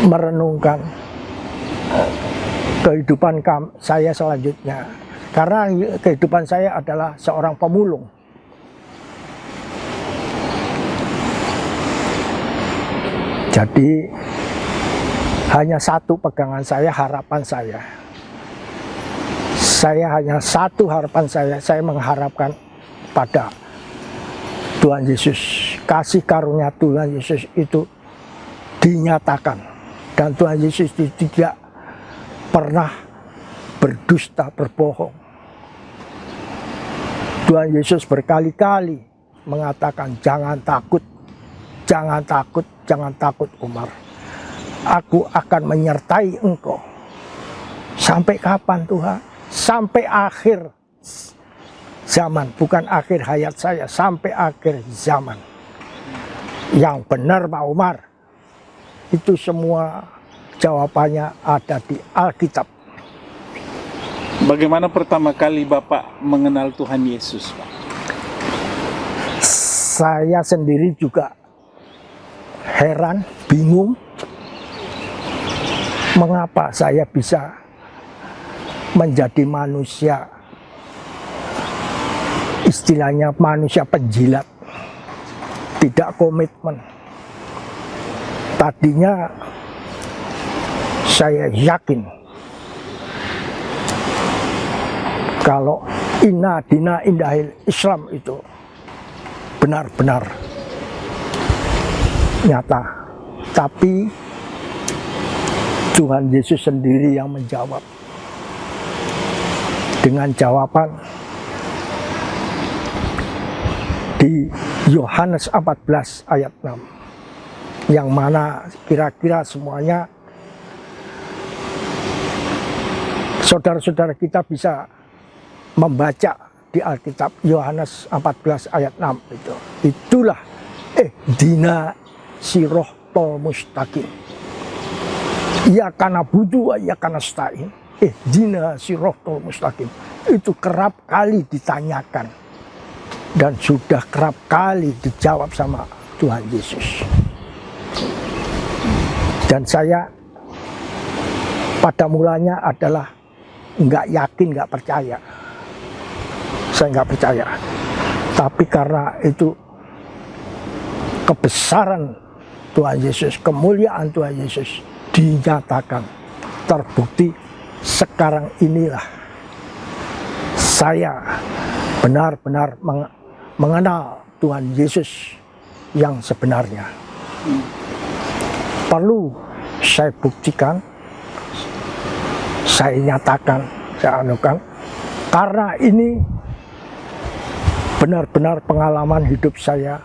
merenungkan kehidupan saya selanjutnya. Karena kehidupan saya adalah seorang pemulung. Jadi hanya satu pegangan saya, harapan saya. Saya hanya satu harapan saya mengharapkan pada Tuhan Yesus. Kasih karunia Tuhan Yesus itu dinyatakan. Dan Tuhan Yesus tidak pernah berdusta, berbohong. Tuhan Yesus berkali-kali mengatakan, jangan takut, jangan takut, jangan takut Umar. Aku akan menyertai engkau. Sampai kapan Tuhan? Sampai akhir zaman, bukan akhir hayat saya, sampai akhir zaman. Yang benar Pak Umar, itu semua jawabannya ada di Alkitab. Bagaimana pertama kali Bapak mengenal Tuhan Yesus, Pak? Saya sendiri juga heran, bingung, mengapa saya bisa menjadi manusia, istilahnya manusia penjilat, tidak komitmen. Tadinya saya yakin kalau inna dina indahil Islam itu benar-benar nyata. Tapi Tuhan Yesus sendiri yang menjawab dengan jawaban di Yohanes 14 ayat 6, yang mana kira-kira semuanya saudara-saudara kita bisa membaca di Alkitab. Yohanes 14 ayat 6 itu. Itulah dina sirotol mustaqim. Ya kana budu ya kana stain. Dina sirotol mustaqim. Itu kerap kali ditanyakan dan sudah kerap kali dijawab sama Tuhan Yesus. Dan saya pada mulanya adalah nggak yakin, nggak percaya. Saya nggak percaya. Tapi karena itu kebesaran Tuhan Yesus, kemuliaan Tuhan Yesus dinyatakan, terbukti, sekarang inilah saya benar-benar mengenal Tuhan Yesus yang sebenarnya. Perlu saya buktikan, saya nyatakan, saya anukan, karena ini benar-benar pengalaman hidup saya,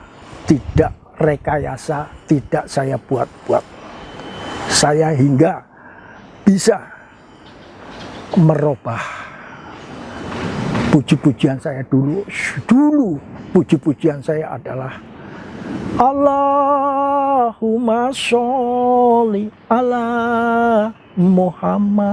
tidak rekayasa, tidak saya buat-buat. Saya hingga bisa merubah puji-pujian saya dulu puji-pujian saya adalah Allahumma sholli ala Muhammad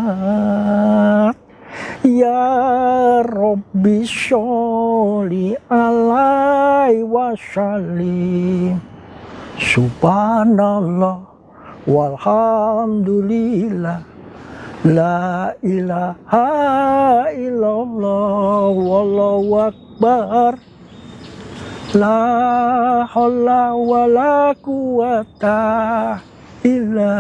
ya Rabbi sholli alaihi wasallim subhanallah walhamdulillah la ilaha illallah wallahu akbar la haula wala quwata illa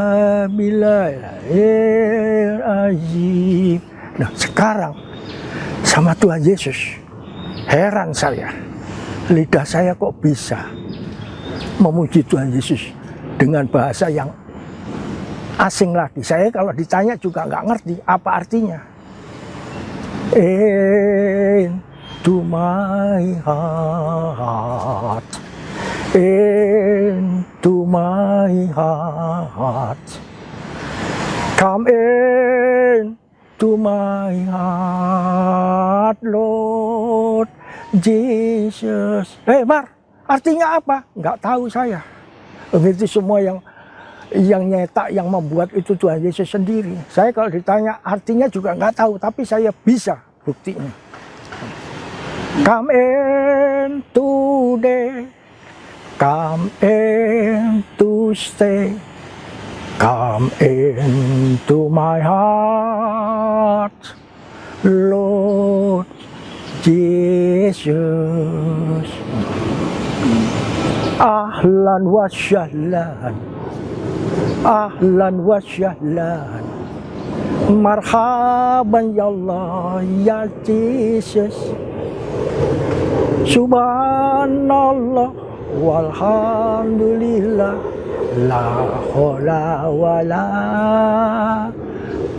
billahil azim. Nah sekarang sama Tuhan Yesus heran saya, lidah saya kok bisa memuji Tuhan Yesus dengan bahasa yang asing lagi. Saya kalau ditanya juga nggak ngerti apa artinya. Into my heart, into my heart, come in to my heart, Lord Jesus. Mar, artinya apa? Nggak tahu saya. Itu semua yang nyetak, yang membuat itu Tuhan Yesus sendiri. Saya kalau ditanya artinya juga nggak tahu, tapi saya bisa buktinya. Come in today, come in to stay, Come into my heart, Lord Jesus. Ahlan wa sahlan, ahlan wa sahlan, marhaban ya Allah ya Jesus. Subhanallah walhamdulillah, la haula wala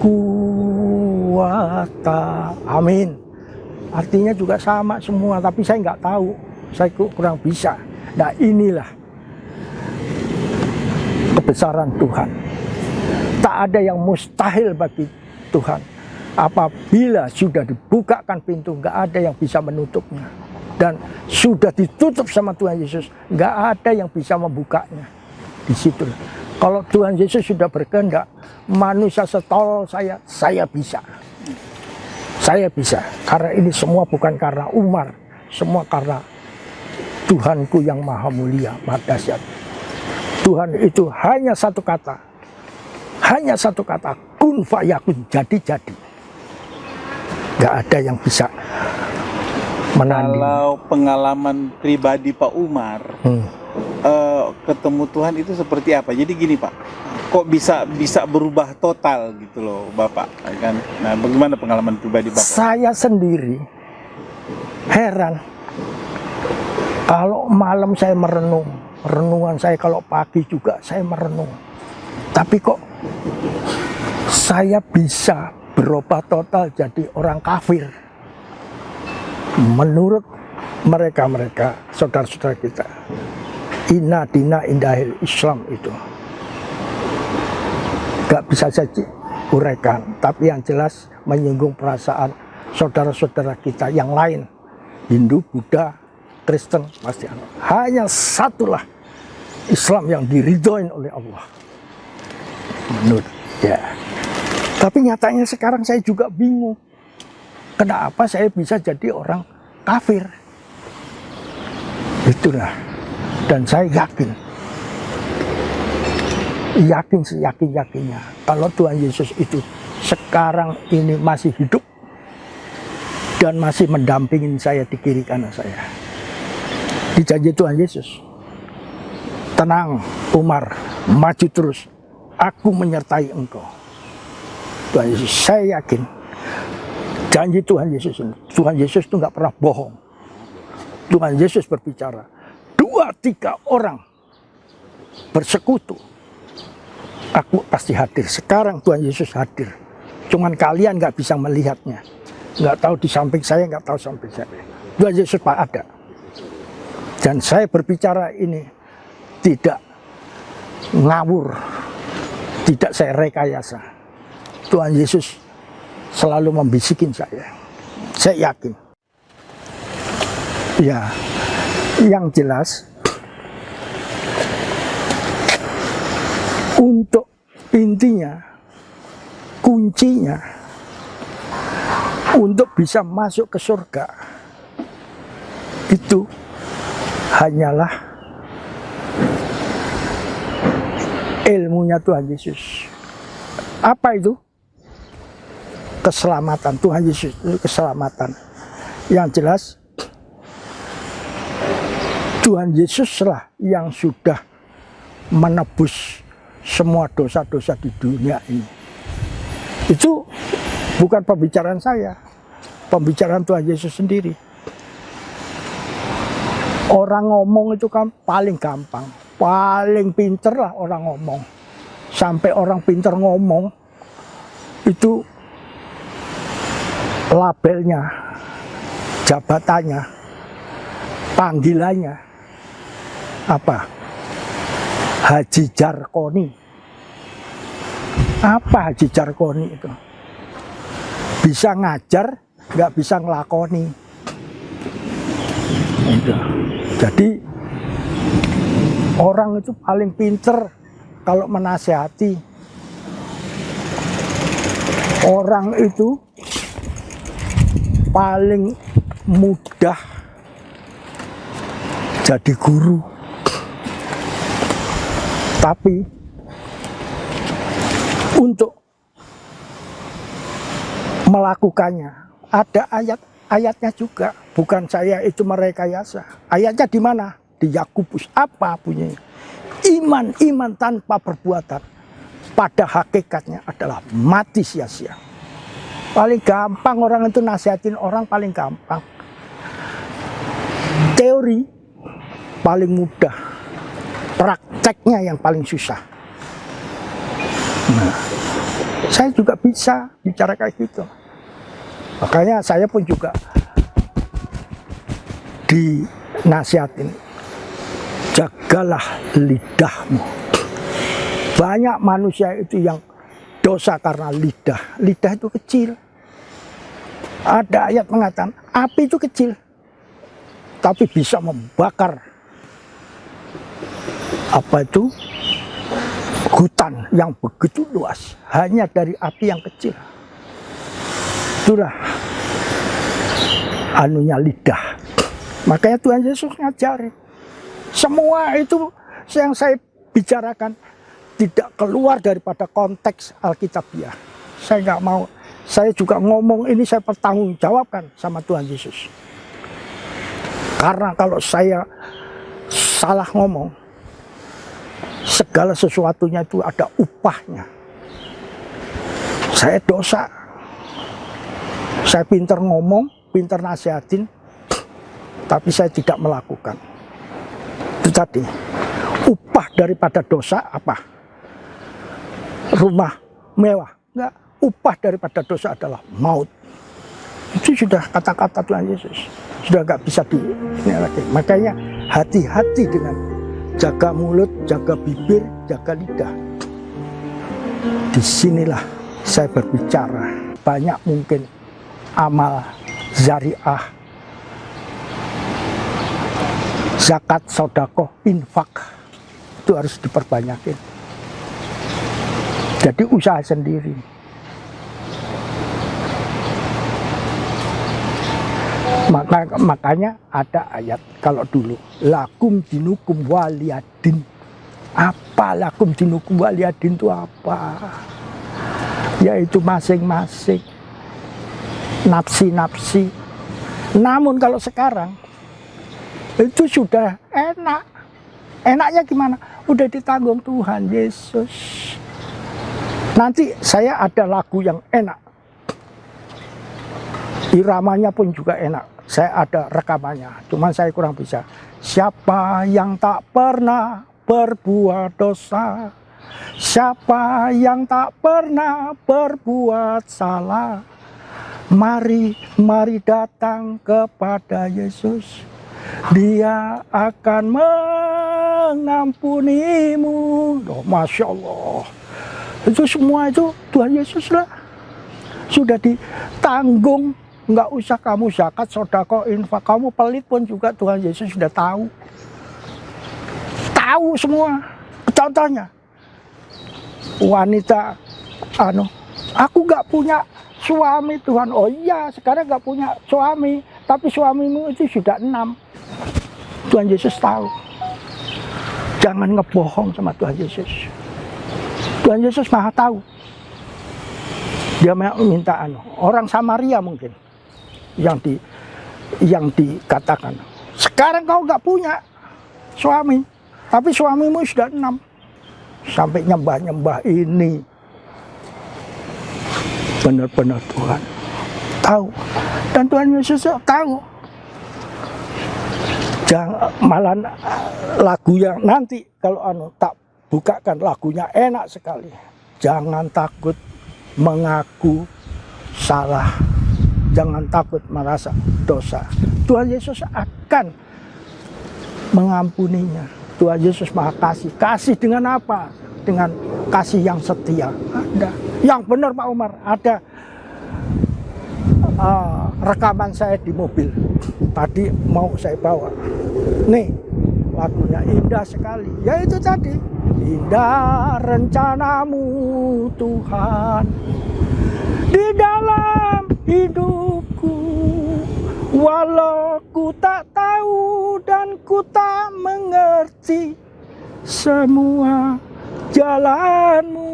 quwata. Amin. Artinya juga sama semua, tapi saya nggak tahu, saya kurang bisa. Nah, inilah kebesaran Tuhan. Tak ada yang mustahil bagi Tuhan. Apabila sudah dibukakan pintu, nggak ada yang bisa menutupnya. Dan sudah ditutup sama Tuhan Yesus, nggak ada yang bisa membukanya. Di situ. Kalau Tuhan Yesus sudah berkehendak, manusia setolol saya bisa. Saya bisa. Karena ini semua bukan karena Umar, semua karena Tuhanku yang maha mulia, maha dahsyat. Tuhan itu hanya satu kata, kun fayakun, jadi. Gak ada yang bisa menanding. Kalau pengalaman pribadi Pak Umar, ketemu Tuhan itu seperti apa? Jadi gini Pak, kok bisa berubah total gitu loh Bapak, kan? Nah, bagaimana pengalaman pribadi Bapak? Saya sendiri heran. Kalau malam saya merenung, renungan saya kalau pagi juga saya merenung. Tapi kok saya bisa berubah total jadi orang kafir. Menurut mereka saudara-saudara kita, inna dina indahil Islam itu gak bisa saja uraikan, tapi yang jelas menyinggung perasaan saudara-saudara kita yang lain, Hindu, Buddha, Kristen, pasti hanya satulah Islam yang diridhoin oleh Allah. Menurut ya. Tapi nyatanya sekarang saya juga bingung. Kenapa saya bisa jadi orang kafir? Itulah. Dan saya yakin seyakin-yakinnya kalau Tuhan Yesus itu sekarang ini masih hidup dan masih mendampingin saya di kiri kanan saya. Dijanji Tuhan Yesus, tenang Umar, maju terus, aku menyertai engkau. Tuhan Yesus, saya yakin janji Tuhan Yesus itu nggak pernah bohong. Tuhan Yesus berbicara, 2-3 orang bersekutu, aku pasti hadir. Sekarang Tuhan Yesus hadir, cuman kalian nggak bisa melihatnya, nggak tahu di samping saya, nggak tahu samping saya. Tuhan Yesus Pak ada. Dan saya berbicara ini tidak ngawur, tidak saya rekayasa. Tuhan Yesus selalu membisikin saya yakin. Ya, yang jelas untuk intinya, kuncinya untuk bisa masuk ke surga itu hanyalah ilmunya Tuhan Yesus. Apa itu? Keselamatan. Tuhan Yesus itu keselamatan. Yang jelas Tuhan Yesuslah yang sudah menebus semua dosa-dosa di dunia ini. Itu bukan pembicaraan saya, pembicaraan Tuhan Yesus sendiri. Orang ngomong itu kan paling gampang, paling pinter lah orang ngomong. Sampai orang pinter ngomong, itu labelnya, jabatannya, panggilannya, apa? Haji Jarkoni. Apa Haji Jarkoni itu? Bisa ngajar, nggak bisa ngelakoni. Jadi orang itu paling pinter kalau menasehati. Orang itu paling mudah jadi guru. Tapi untuk melakukannya. Ada ayat-ayatnya juga, bukan saya itu merekayasa. Ayatnya di mana? Di Yakobus. Apa bunyinya? Iman tanpa perbuatan pada hakikatnya adalah mati sia-sia. Paling gampang orang itu nasihatin orang, paling gampang. Teori paling mudah, prakteknya yang paling susah. Nah, saya juga bisa bicara kayak gitu. Makanya saya pun juga dinasihatin, jagalah lidahmu. Banyak manusia itu yang dosa karena lidah. Lidah itu kecil. Ada ayat mengatakan api itu kecil, tapi bisa membakar hutan yang begitu luas hanya dari api yang kecil. Itulah anunya lidah. Makanya Tuhan Yesus ngajarin semua itu yang saya bicarakan tidak keluar daripada konteks Alkitabiah. Saya nggak mau. Saya juga ngomong ini saya pertanggungjawabkan sama Tuhan Yesus. Karena kalau saya salah ngomong, segala sesuatunya itu ada upahnya. Saya dosa. Saya pinter ngomong, pinter nasihatin, tapi saya tidak melakukan. Itu tadi, upah daripada dosa apa? Rumah mewah. Enggak, upah daripada dosa adalah maut. Itu sudah kata-kata Tuhan Yesus. Sudah nggak bisa ini lagi. Makanya hati-hati dengan jaga mulut, jaga bibir, jaga lidah. Disinilah saya berbicara. Banyak mungkin amal zariah, zakat, sodakoh, infak itu harus diperbanyakin. Jadi usaha sendiri. Makanya ada ayat kalau dulu lakum dinukum waliyadin. Apa lakum dinukum waliyadin itu apa? Yaitu masing-masing nafsi-nafsi. Namun kalau sekarang itu sudah enak. Enaknya gimana? Udah ditanggung Tuhan Yesus. Nanti saya ada lagu yang enak. Iramanya pun juga enak. Saya ada rekamannya, cuman saya kurang bisa. Siapa yang tak pernah berbuat dosa, siapa yang tak pernah berbuat salah, mari datang kepada Yesus. Dia akan mengampunimu. Oh, Masya Allah. Itu semua itu Tuhan Yesus lah. Sudah ditanggung. Nggak usah kamu zakat, sodako, infak. Kamu pelit pun juga Tuhan Yesus sudah tahu. Tahu semua. Contohnya, wanita, aku nggak punya suami Tuhan. Oh iya, sekarang nggak punya suami. Tapi suamimu itu sudah 6. Tuhan Yesus tahu. Jangan ngebohong sama Tuhan Yesus. Tuhan Yesus maha tahu. Dia minta orang Samaria mungkin. Yang dikatakan sekarang kau nggak punya suami, tapi suamimu sudah 6. Sampai nyembah ini. Benar-benar Tuhan tahu, dan Tuhan Yesus tahu. Jangan malah lagu yang nanti kalau tak bukakan lagunya enak sekali. Jangan takut mengaku salah. Jangan takut merasa dosa. Tuhan Yesus akan mengampuninya. Tuhan Yesus maha kasih. Kasih dengan apa? Dengan kasih yang setia. Ada. Yang benar Pak Umar. Ada rekaman saya di mobil. Tadi mau saya bawa. Nih, lagunya indah sekali. Ya itu tadi. Indah rencanamu Tuhan di dalam hidupku, walau ku tak tahu dan ku tak mengerti semua Jalanmu,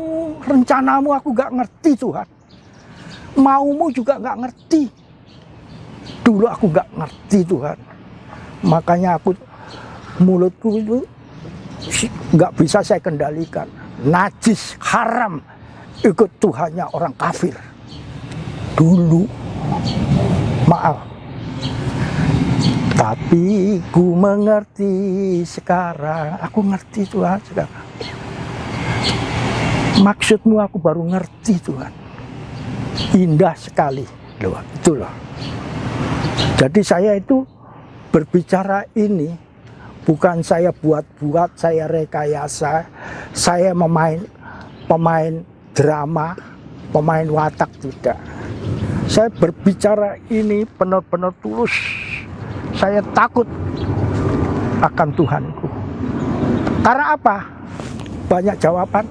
rencanamu aku gak ngerti Tuhan. Maumu juga gak ngerti. Dulu aku gak ngerti Tuhan. Makanya mulutku itu gak bisa saya kendalikan. Najis, haram, ikut Tuhannya orang kafir. Dulu, maaf. Tapi ku mengerti sekarang. Aku ngerti Tuhan sekarang. Maksudmu aku baru ngerti Tuhan. Indah sekali. Loh, itulah. Jadi saya itu berbicara ini bukan saya buat-buat, saya rekayasa, saya pemain drama, pemain watak, tidak. Saya berbicara ini benar-benar tulus. Saya takut akan Tuhanku. Karena apa? Banyak jawaban.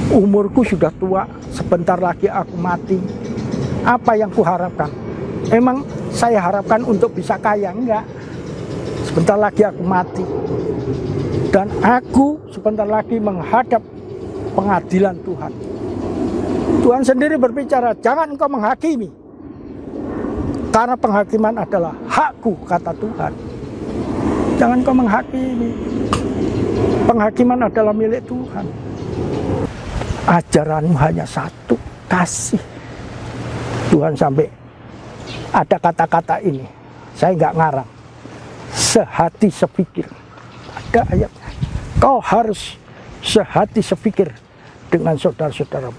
Umurku sudah tua, sebentar lagi aku mati. Apa yang kuharapkan? Emang saya harapkan untuk bisa kaya? Enggak. Sebentar lagi aku mati. Dan aku sebentar lagi menghadap pengadilan Tuhan. Tuhan sendiri berbicara, jangan engkau menghakimi. Karena penghakiman adalah hakku, kata Tuhan. Jangan engkau menghakimi. Penghakiman adalah milik Tuhan. Ajaranmu hanya satu, kasih. Tuhan sampai ada kata-kata ini, saya nggak ngarang. Sehati sepikir. Ada ayatnya. Kau harus sehati sepikir dengan saudara-saudaramu.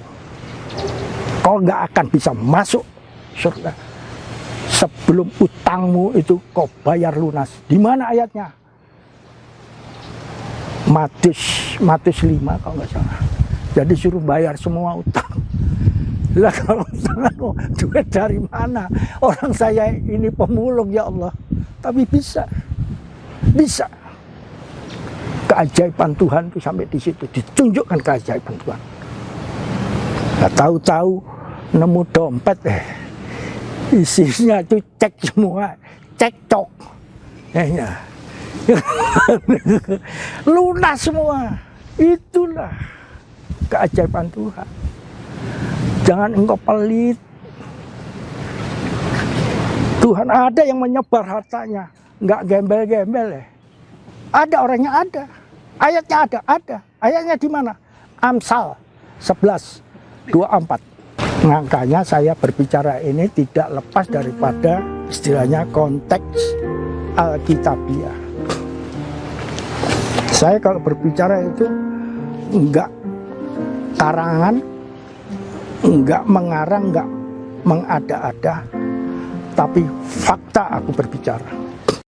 Kau nggak akan bisa masuk surga sebelum utangmu itu kau bayar lunas. Di mana ayatnya? Matius 5 kalau nggak salah. Jadi suruh bayar semua utang. Lah kalau utang, duit dari mana? Orang saya ini pemulung ya Allah. Tapi bisa. Keajaiban Tuhan itu sampai di situ. Ditunjukkan keajaiban Tuhan. Nah, tahu-tahu nemu dompet isinya itu cek semua. Cekcok. Ya. Lunas semua. Itulah keajaiban Tuhan. Jangan engkau pelit. Tuhan ada yang menyebar hartanya, nggak gembel-gembel ya. Ada orangnya, ada. Ayatnya ada. Ayatnya di mana? Amsal 11:24. Makanya saya berbicara ini tidak lepas daripada istilahnya konteks Alkitabiah. Saya kalau berbicara itu enggak karangan, enggak mengarang, enggak mengada-ada, tapi fakta aku berbicara.